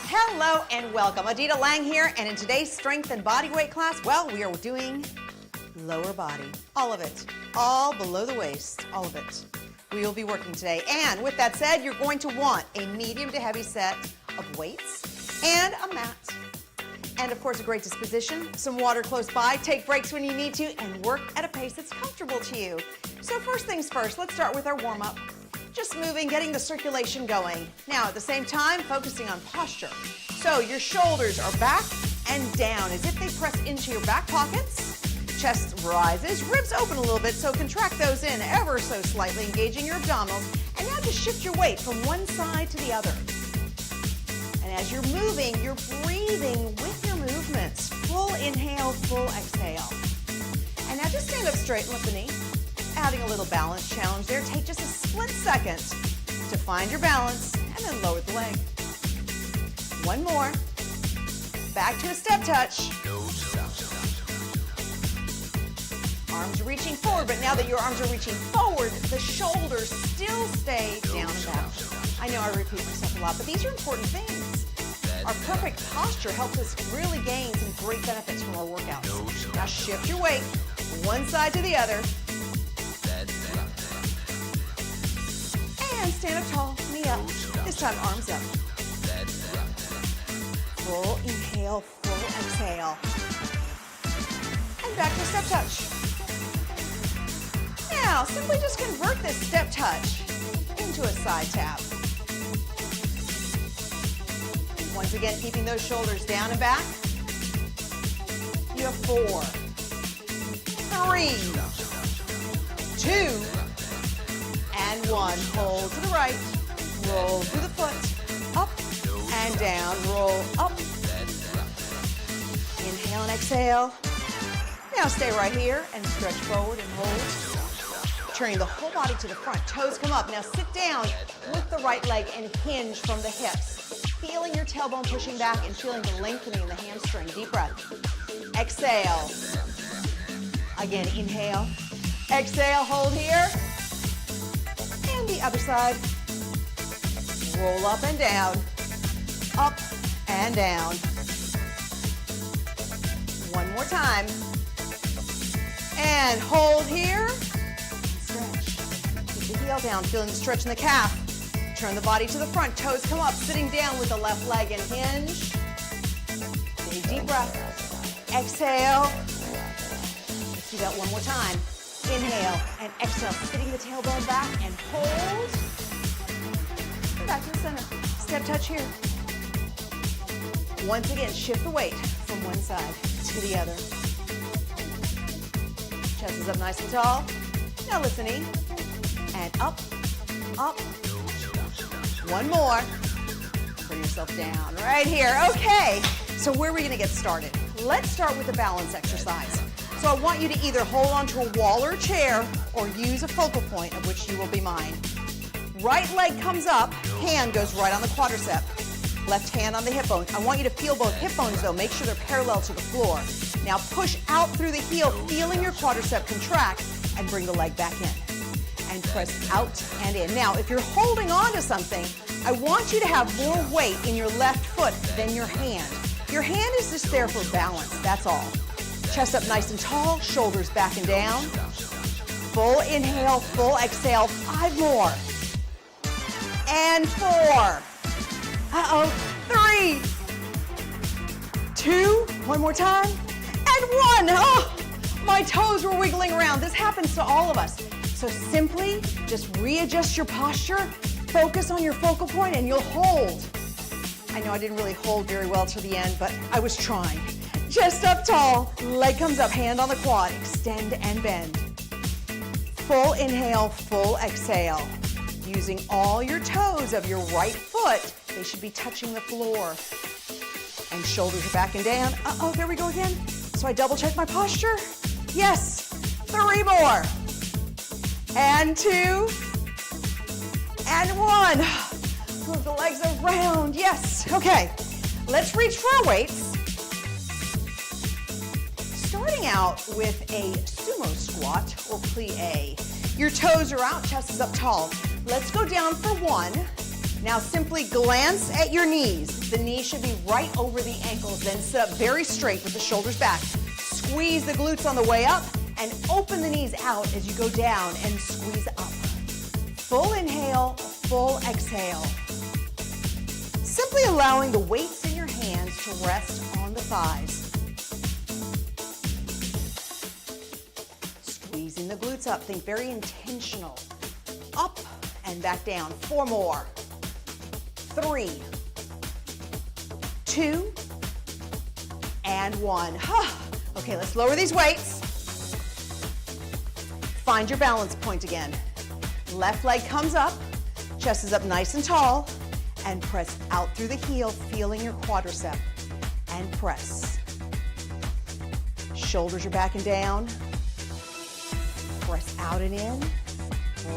Hello and welcome. Adita Lang here, and in today's strength and body weight class, well, we are doing lower body. All of it. All below the waist. All of it. We will be working today. And with that said, you're going to want a medium to heavy set of weights and a mat. And of course, a great disposition, some water close by, take breaks when you need to, and work at a pace that's comfortable to you. So first things first, let's start with our warm-up. Just moving, getting the circulation going. Now, at the same time, focusing on posture. So your shoulders are back and down as if they press into your back pockets. Chest rises, ribs open a little bit, so contract those in ever so slightly, engaging your abdominals. And now just shift your weight from one side to the other. And as you're moving, you're breathing with your movements. Full inhale, full exhale. And now just stand up straight and lift the knee. Adding a little balance challenge there. Take just a split second to find your balance and then lower the leg. One more. Back to a step touch. Arms reaching forward, but now that your arms are reaching forward, the shoulders still stay down and back. I know I repeat myself a lot, but these are important things. Our perfect posture helps us really gain some great benefits from our workouts. Now shift your weight one side to the other. And stand up tall, knee up. This time arms up. Full inhale, full exhale. And back to step touch. Now, simply just convert this step touch into a side tap. Once again, keeping those shoulders down and back. You have 4, 3, 2, and 1. Hold to the right. Roll through the foot. Up and down. Roll up. Inhale and exhale. Now stay right here and stretch forward and hold. Turning the whole body to the front. Toes come up. Now sit down with the right leg and hinge from the hips. Feeling your tailbone pushing back and feeling the lengthening in the hamstring. Deep breath. Exhale. Again, inhale. Exhale, hold here. And the other side. Roll up and down. Up and down. One more time. And hold here. Stretch. Keep the heel down, feeling the stretch in the calf. Turn the body to the front, toes come up, sitting down with the left leg and hinge. Take a deep breath. Exhale. Let's do that one more time. Inhale and exhale, sitting the tailbone back and hold. And back to the center. Step touch here. Once again, shift the weight from one side to the other. Chest is up nice and tall. Now lift the knee. And up, up. One more. Bring yourself down right here. Okay, so where are we gonna get started? Let's start with a balance exercise. So I want you to either hold onto a wall or a chair or use a focal point, of which you will be mine. Right leg comes up, hand goes right on the quadricep. Left hand on the hip bone. I want you to feel both hip bones though. Make sure they're parallel to the floor. Now push out through the heel, feeling your quadricep contract, and bring the leg back in. And press out and in. Now, if you're holding on to something, I want you to have more weight in your left foot than your hand. Your hand is just there for balance, that's all. Chest up nice and tall, shoulders back and down. Full inhale, full exhale, 5 more. And 4. 3, 2, one more time, and 1. Oh, my toes were wiggling around. This happens to all of us. So simply just readjust your posture, focus on your focal point, and you'll hold. I know I didn't really hold very well to the end, but I was trying. Chest up tall, leg comes up, hand on the quad, extend and bend. Full inhale, full exhale. Using all your toes of your right foot, they should be touching the floor. And shoulders are back and down. Uh-oh, there we go again. So I double check my posture. Yes, 3 more. And 2. And 1. Move the legs around. Yes. Okay. Let's reach for our weights. Starting out with a sumo squat or plie. Your toes are out, chest is up tall. Let's go down for 1. Now simply glance at your knees. The knees should be right over the ankles. Then sit up very straight with the shoulders back. Squeeze the glutes on the way up and open the knees out as you go down and squeeze up. Full inhale, full exhale. Simply allowing the weights in your hands to rest on the thighs. Squeezing the glutes up. Think very intentional. Up and back down. 4 more. 3, 2, and 1. Okay, let's lower these weights. Find your balance point again. Left leg comes up, chest is up nice and tall, and press out through the heel, feeling your quadricep, and press. Shoulders are back and down. Press out and in,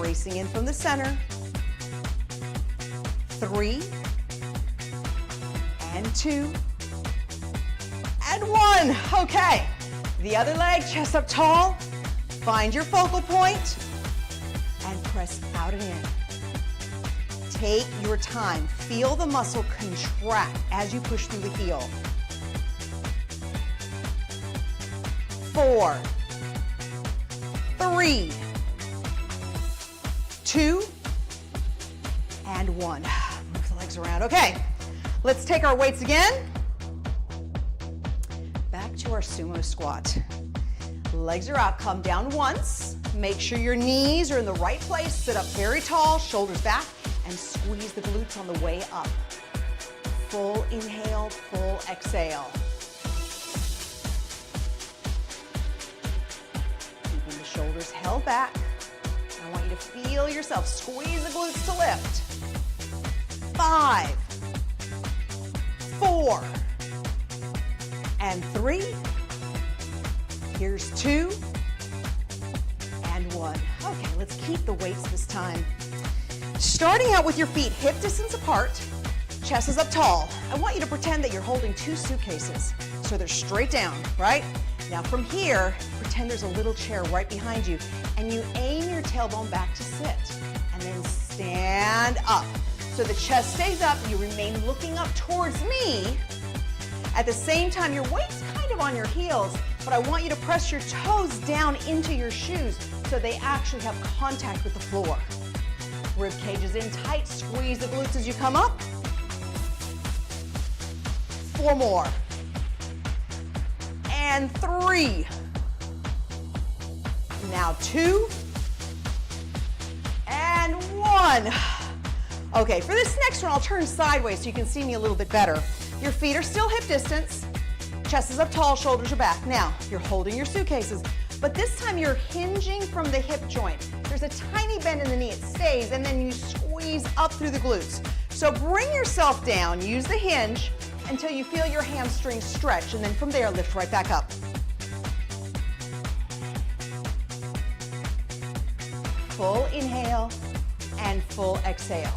racing in from the center. 3, and 2, and 1. Okay, the other leg, chest up tall. Find your focal point and press out and in. Take your time. Feel the muscle contract as you push through the heel. 4, 3, 2, and 1. Move the legs around. Okay, let's take our weights again. Back to our sumo squat. Legs are out, come down once. Make sure your knees are in the right place. Sit up very tall, shoulders back, and squeeze the glutes on the way up. Full inhale, full exhale. Keeping the shoulders held back. I want you to feel yourself. Squeeze the glutes to lift. 5, 4, and 3. Here's 2, and 1. Okay, let's keep the weights this time. Starting out with your feet hip distance apart, chest is up tall. I want you to pretend that you're holding 2 suitcases. So they're straight down, right? Now from here, pretend there's a little chair right behind you, and you aim your tailbone back to sit, and then stand up. So the chest stays up, you remain looking up towards me. At the same time, your weight's kind of on your heels, but I want you to press your toes down into your shoes so they actually have contact with the floor. Rib cage is in tight, squeeze the glutes as you come up. 4 more. And 3. Now 2. And 1. Okay, for this next one, I'll turn sideways so you can see me a little bit better. Your feet are still hip distance. Chest is up tall, shoulders are back. Now, you're holding your suitcases, but this time you're hinging from the hip joint. There's a tiny bend in the knee, it stays, and then you squeeze up through the glutes. So bring yourself down, use the hinge until you feel your hamstrings stretch, and then from there, lift right back up. Full inhale and full exhale.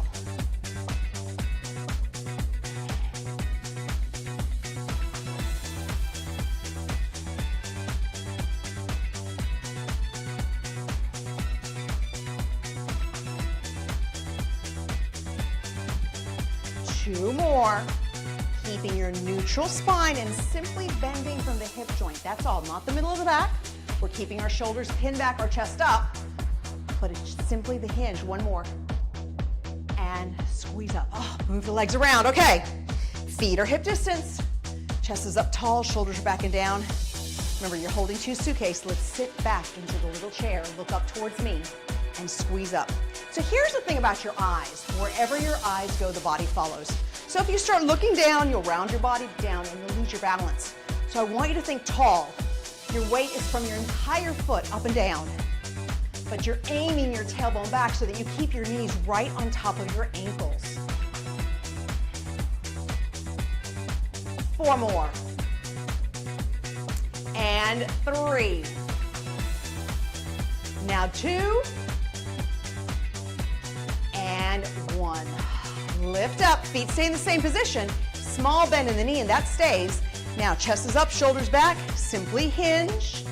Two more, keeping your neutral spine and simply bending from the hip joint. That's all, not the middle of the back. We're keeping our shoulders pinned back, our chest up, but it's simply the hinge. One more, and squeeze up. Oh, move the legs around. Okay, feet are hip distance, chest is up tall, shoulders are back and down. Remember, you're holding 2 suitcases. Let's sit back into the little chair, look up towards me, and squeeze up. So here's the thing about your eyes. Wherever your eyes go, the body follows. So if you start looking down, you'll round your body down and you'll lose your balance. So I want you to think tall. Your weight is from your entire foot up and down, but you're aiming your tailbone back so that you keep your knees right on top of your ankles. 4 more. And 3. Now 2. And 1. Lift up, feet stay in the same position. Small bend in the knee and that stays. Now chest is up, shoulders back. Simply hinge.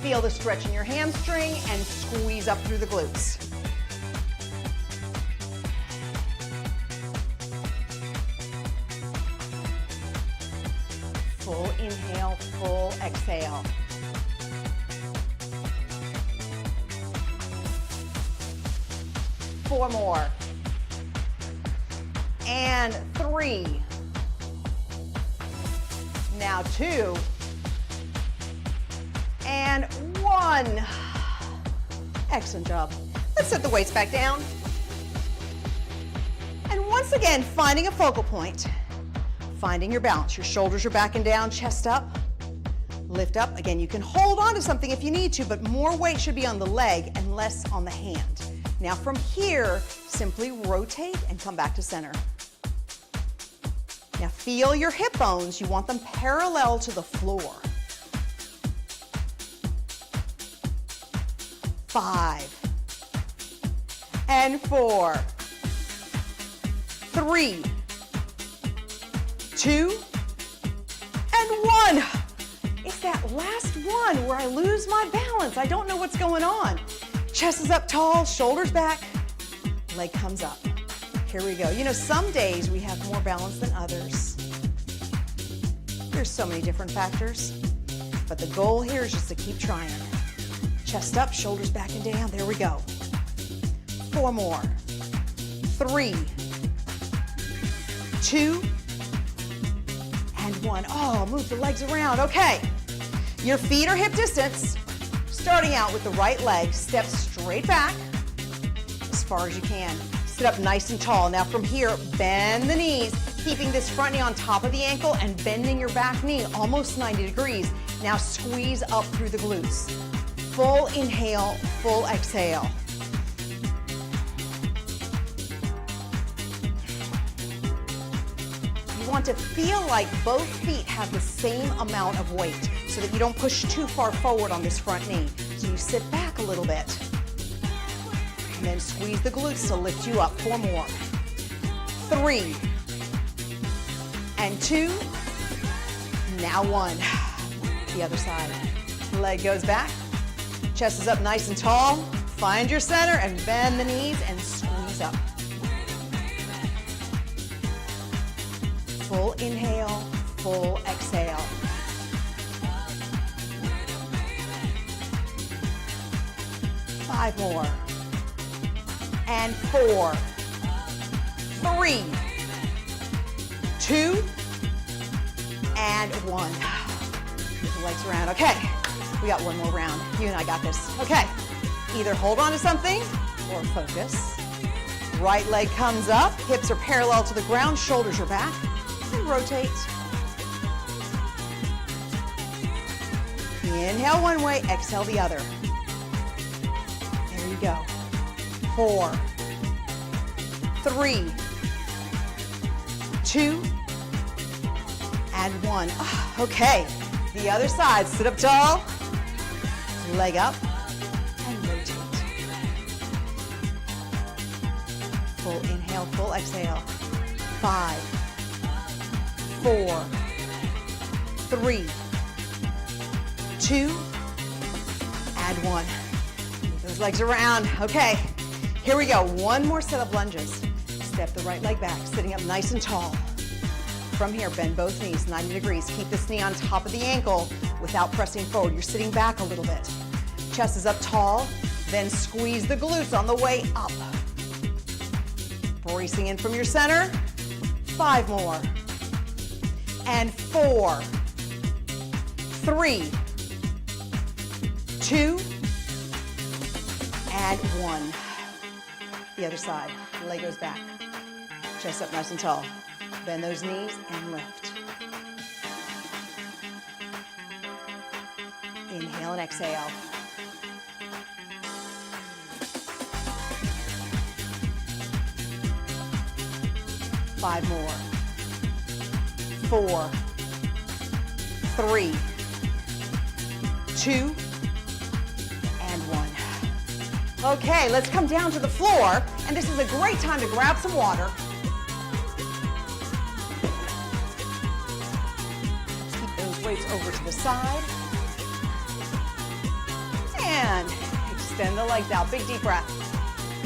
Feel the stretch in your hamstring and squeeze up through the glutes. inhale, full exhale. Four more. And three. Now two. And one. Excellent job. Let's set the weights back down. And once again, finding a focal point. Finding your balance. Your shoulders are back and down, chest up. Lift up. Again, you can hold on to something if you need to, but more weight should be on the leg and less on the hand. Now from here, simply rotate and come back to center. Now feel your hip bones. You want them parallel to the floor. 5 and 4, 3, 2, and 1. It's that last one where I lose my balance. I don't know what's going on. Chest is up tall, shoulders back, leg comes up. Here we go. You know, some days we have more balance than others. There's so many different factors, but the goal here is just to keep trying. Chest up, shoulders back and down. There we go. 4 more. 3, 2, and 1. Oh, move the legs around. Okay. Your feet are hip distance. Starting out with the right leg, step straight back as far as you can. Sit up nice and tall. Now from here, bend the knees, keeping this front knee on top of the ankle and bending your back knee almost 90 degrees. Now squeeze up through the glutes. Full inhale, full exhale. You want to feel like both feet have the same amount of weight so that you don't push too far forward on this front knee. So you sit back a little bit. And then squeeze the glutes to lift you up. 4 more. 3 and 2. Now 1. The other side. Leg goes back. Chest is up nice and tall. Find your center and bend the knees and squeeze up. Full inhale, full exhale. Five more. And 4, 3, 2, and 1. Move the legs around. Okay. We got one more round. You and I got this. Okay. Either hold on to something or focus. Right leg comes up. Hips are parallel to the ground. Shoulders are back. And rotate. Inhale one way. Exhale the other. There you go. 4, 3, 2, and 1. Okay. The other side. Sit up tall. Leg up and rotate. Full inhale, full exhale. 5, 4, 3, 2, and 1. Move those legs around. Okay, here we go. One more set of lunges. Step the right leg back, sitting up nice and tall. From here, bend both knees 90 degrees. Keep this knee on top of the ankle without pressing forward. You're sitting back a little bit. Chest is up tall, then squeeze the glutes on the way up. Bracing in from your center. 5 more. And 4, 3, 2, and 1. The other side. Leg goes back. Chest up nice and tall. Bend those knees and lift. Inhale and exhale. Five more. 4, 3, 2, and 1. Okay, let's come down to the floor, and this is a great time to grab some water. Keep those weights over to the side. And extend the legs out. Big deep breath.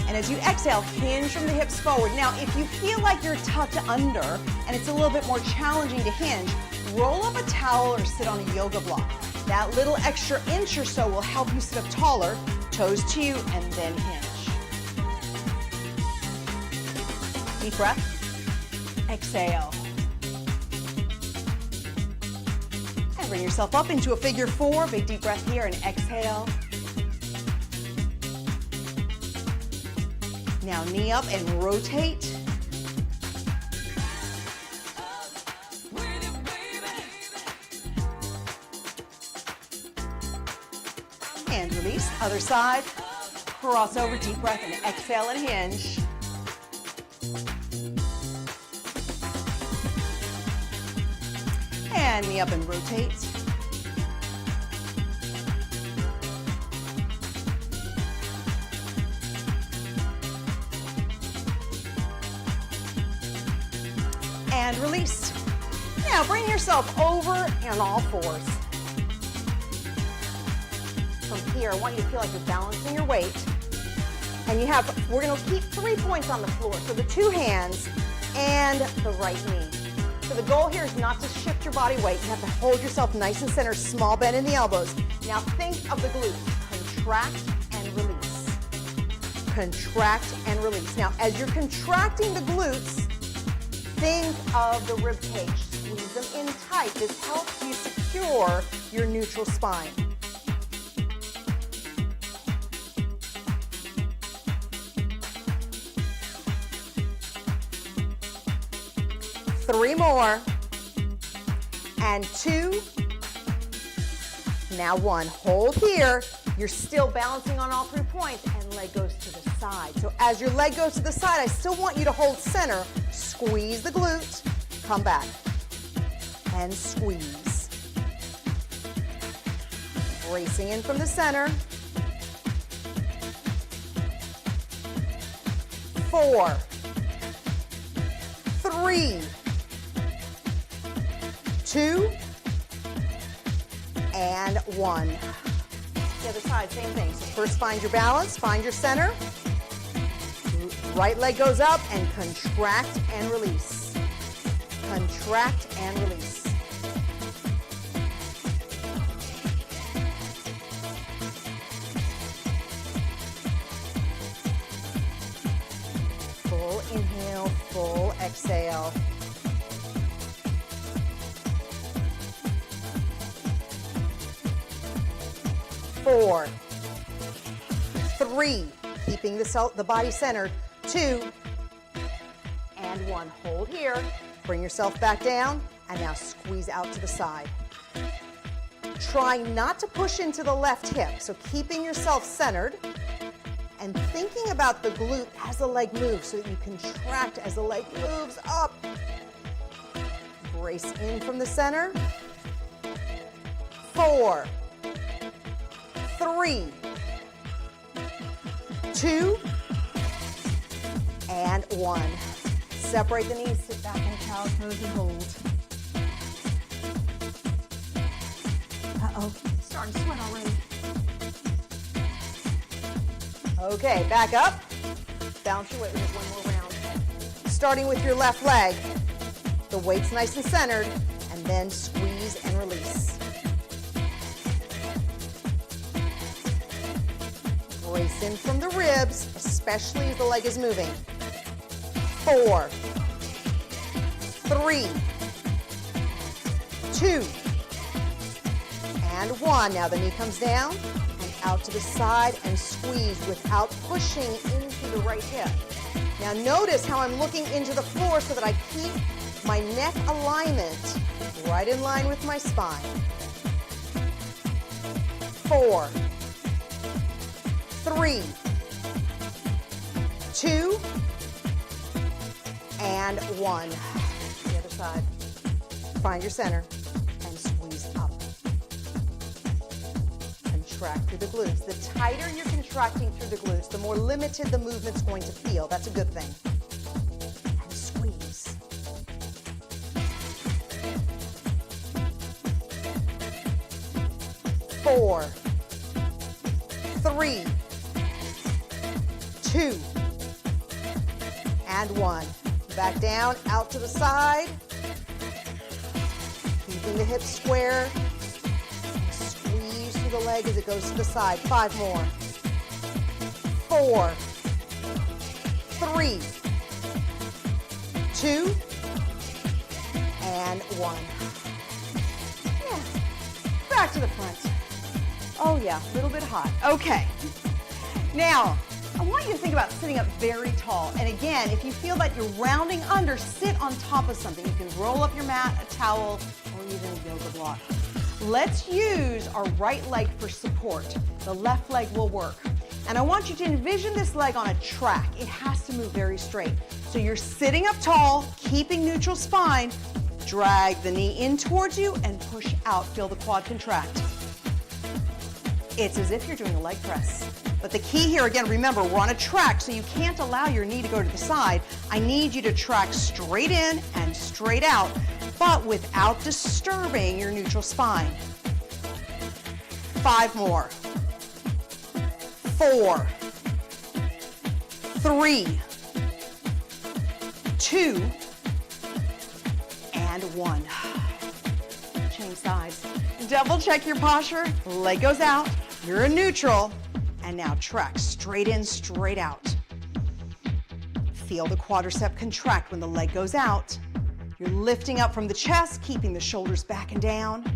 And as you exhale, hinge from the hips forward. Now, if you feel like you're tucked under, and it's a little bit more challenging to hinge, roll up a towel or sit on a yoga block. That little extra inch or so will help you sit up taller, toes to you, and then hinge. Deep breath. Exhale. And bring yourself up into a figure four. Big deep breath here and exhale. Now knee up and rotate. And release. Other side. Cross over, deep breath, and exhale and hinge. And knee up and rotate. And release. Now bring yourself over on all fours. From here, I want you to feel like you're balancing your weight. And we're gonna keep 3 points on the floor. So the 2 hands and the right knee. So the goal here is not to shift your body weight. You have to hold yourself nice and centered, small bend in the elbows. Now think of the glutes. Contract and release. Contract and release. Now as you're contracting the glutes, think of the rib cage. Squeeze them in tight. This helps you secure your neutral spine. Three more. And 2. Now 1. Hold here. You're still balancing on all 3 points, and leg goes to the side. So as your leg goes to the side, I still want you to hold center. Squeeze the glute. Come back. And squeeze. Bracing in from the center. 4, 3, 2, and 1. The other side, same thing. So first find your balance, find your center. Right leg goes up and contract and release. Contract and release. Full inhale, full exhale. Four, 3, keeping the body centered. 2, and 1. Hold here. Bring yourself back down, and now squeeze out to the side. Try not to push into the left hip, so keeping yourself centered and thinking about the glute as the leg moves so that you contract as the leg moves up. Brace in from the center. 4, 3, 2, and 1. Separate the knees, sit back in a child's pose and hold. Uh-oh, starting to sweat already. Okay, back up. Balance your weight with one more round. Starting with your left leg. The weight's nice and centered, and then squeeze and release. Brace in from the ribs, especially as the leg is moving. 4, 3, 2, and 1. Now the knee comes down and out to the side and squeeze without pushing into the right hip. Now notice how I'm looking into the floor so that I keep my neck alignment right in line with my spine. 4, 3, 2, and 1. The other side. Find your center and squeeze up. Contract through the glutes. The tighter you're contracting through the glutes, the more limited the movement's going to feel. That's a good thing. And squeeze. Four, 3, 2, and 1. Back down, out to the side. Keeping the hips square. Squeeze through the leg as it goes to the side. 5 more. 4, 3, 2, and 1. Yeah, back to the front. Oh yeah, a little bit hot. Okay. Now, I want you to think about sitting up very tall. And again, if you feel that you're rounding under, sit on top of something. You can roll up your mat, a towel, or even a yoga block. Let's use our right leg for support. The left leg will work. And I want you to envision this leg on a track. It has to move very straight. So you're sitting up tall, keeping neutral spine. Drag the knee in towards you and push out. Feel the quad contract. It's as if you're doing a leg press. But the key here, again, remember, we're on a track, so you can't allow your knee to go to the side. I need you to track straight in and straight out, but without disturbing your neutral spine. 5 more. 4, 3, 2, and 1. Change sides. Double check your posture. Leg goes out. You're in neutral. And now track straight in, straight out. Feel the quadricep contract when the leg goes out. You're lifting up from the chest, keeping the shoulders back and down.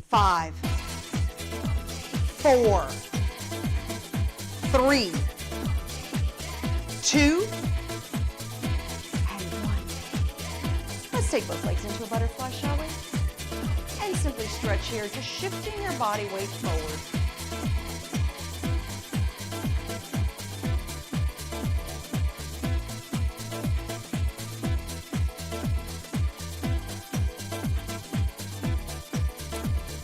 5, 4, 3, 2, and 1. Let's take both legs into a butterfly, shall we? And simply stretch here, just shifting your body weight forward.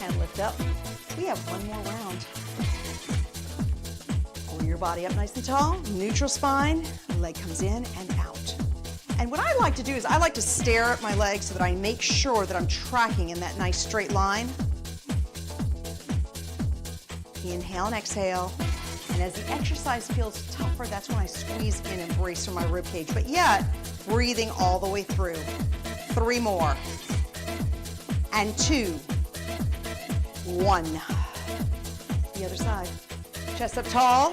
And lift up. We have one more round. Pull your body up nice and tall, neutral spine, leg comes in and out. And what I like to do is I like to stare at my legs so that I make sure that I'm tracking in that nice straight line. Inhale and exhale. And as the exercise feels tougher, that's when I squeeze in and brace from my rib cage. But yet, breathing all the way through. 3 more. And 2, 1. The other side. Chest up tall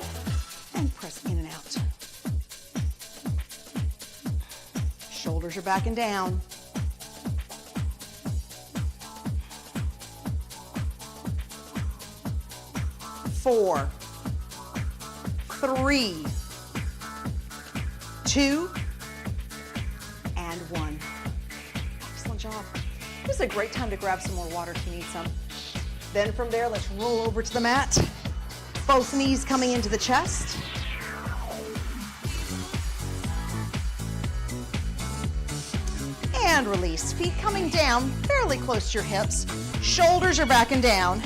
and press in and out. Shoulders are back and down. 4, 3, 2, and 1. Excellent job. This is a great time to grab some more water if you need some. Then from there, let's roll over to the mat. Both knees coming into the chest. And release. Feet coming down fairly close to your hips. Shoulders are back and down.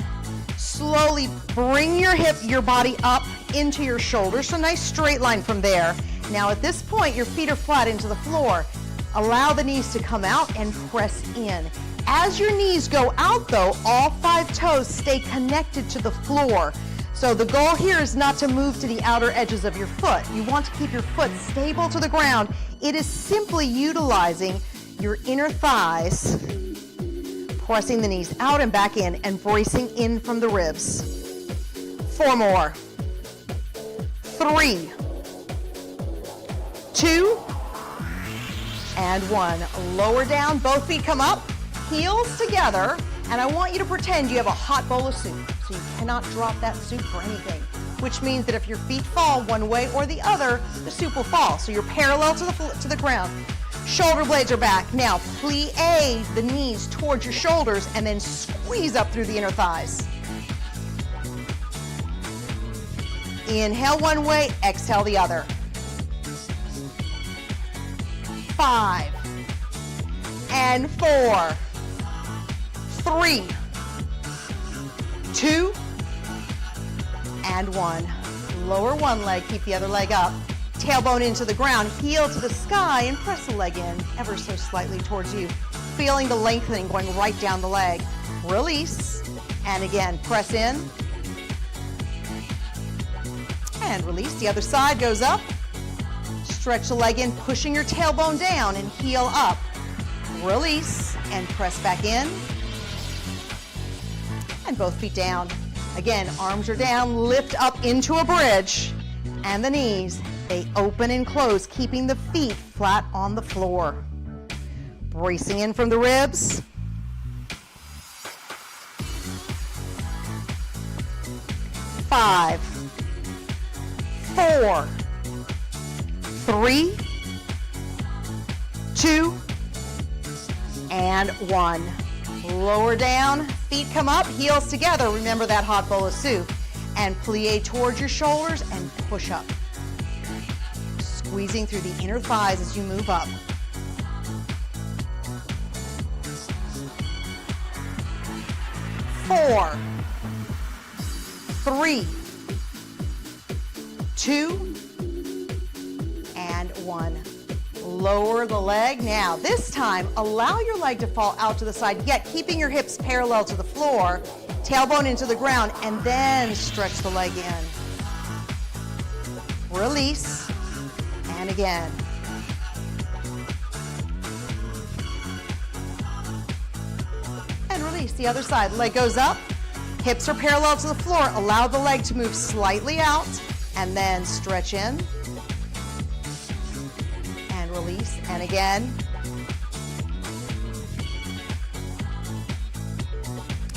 Slowly bring your body up into your shoulders. So nice straight line from there. Now at this point, your feet are flat into the floor. Allow the knees to come out and press in. As your knees go out though, all 5 toes stay connected to the floor. So the goal here is not to move to the outer edges of your foot. You want to keep your foot stable to the ground. It is simply utilizing your inner thighs, pressing the knees out and back in and bracing in from the ribs. 4 more. 3, 2, and 1. Lower down, both feet come up, heels together, and I want you to pretend you have a hot bowl of soup. So you cannot drop that soup for anything, which means that if your feet fall one way or the other, the soup will fall. So you're parallel to the ground. Shoulder blades are back. Now, plie the knees towards your shoulders and then squeeze up through the inner thighs. Inhale one way, exhale the other. 5, and 4, 3, 2, and 1. Lower one leg, keep the other leg up. Tailbone into the ground, heel to the sky, and press the leg in ever so slightly towards you. Feeling the lengthening going right down the leg. Release, and again, press in. And release, the other side goes up, Stretch the leg in, pushing your tailbone down and heel up. Release and press back in. And both feet down. Again, arms are down, lift up into a bridge. And the knees, they open and close, keeping the feet flat on the floor. Bracing in from the ribs. Five, 4, 3, 2, and 1. Lower down, feet come up, heels together. Remember that hot bowl of soup. And plie towards your shoulders and push up. Squeezing through the inner thighs as you move up. Four, 3, 2, and 1. Lower the leg. Now, this time, allow your leg to fall out to the side, yet keeping your hips parallel to the floor, tailbone into the ground, and then stretch the leg in. Release, and again. And release. The other side. Leg goes up. Hips are parallel to the floor. Allow the leg to move slightly out and then stretch in. And release. And again.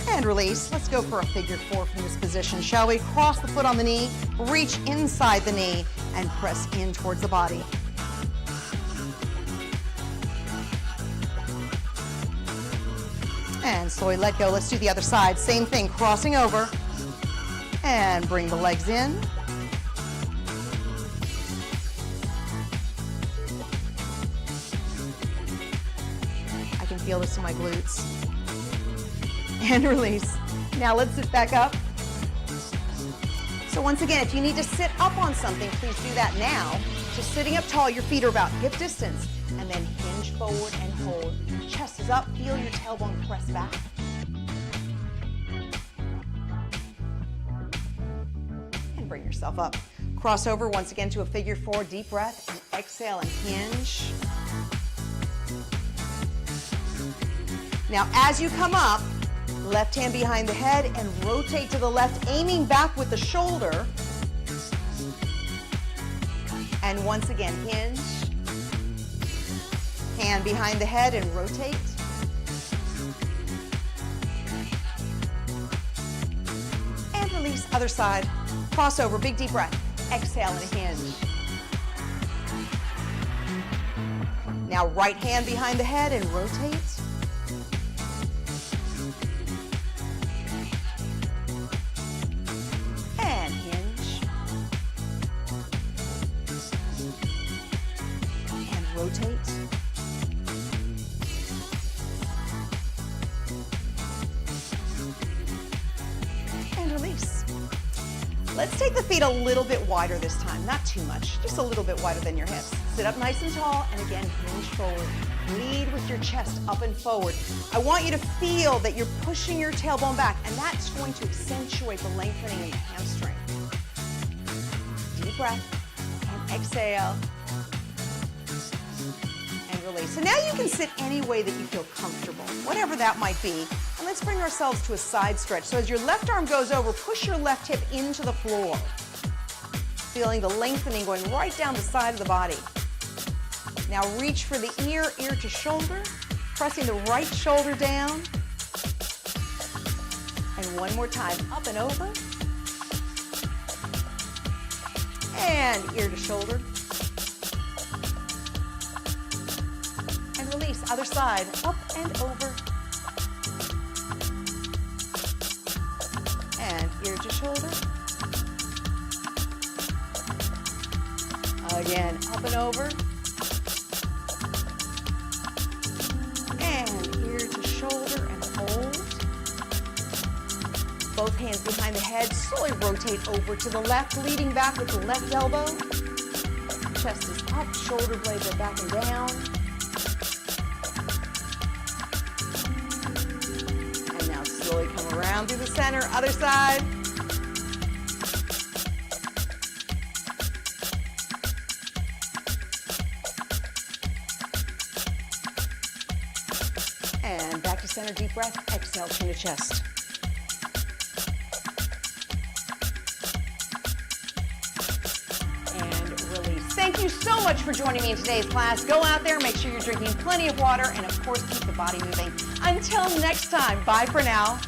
And release. Let's go for a figure 4 from this position, shall we? Cross the foot on the knee, reach inside the knee, and press in towards the body. And slowly let go. Let's do the other side. Same thing, crossing over. And bring the legs in. I can feel this in my glutes. And release. Now let's sit back up. So once again, if you need to sit up on something, please do that now. Just sitting up tall, your feet are about hip distance. And then hinge forward and hold. Chest is up, feel your tailbone press back. And bring yourself up. Cross over once again to a figure 4, deep breath, and exhale and hinge. Now as you come up, left hand behind the head and rotate to the left, aiming back with the shoulder. And once again, hinge. Hand behind the head and rotate. And release, other side. Crossover, big deep breath. Exhale and hinge. Now right hand behind the head and rotate. And hinge. And rotate. Release. Let's take the feet a little bit wider this time, not too much, just a little bit wider than your hips. Sit up nice and tall, and again, hinge forward. Lead with your chest up and forward. I want you to feel that you're pushing your tailbone back, and that's going to accentuate the lengthening in the hamstring. Deep breath, and exhale, and release. So now you can sit any way that you feel comfortable, whatever that might be. And let's bring ourselves to a side stretch. So as your left arm goes over, push your left hip into the floor. Feeling the lengthening going right down the side of the body. Now reach for the ear to shoulder, pressing the right shoulder down. And one more time, up and over. And ear to shoulder. And release, other side, up and over. And ear to shoulder. Again, up and over. And ear to shoulder and hold. Both hands behind the head. Slowly rotate over to the left, leading back with the left elbow. Chest is up, shoulder blades are back and down. And now slowly come around through the center, other side. to center, deep breath. Exhale, chin to chest. And release. Thank you so much for joining me in today's class. Go out there, make sure you're drinking plenty of water, and of course, keep the body moving. Until next time, bye for now.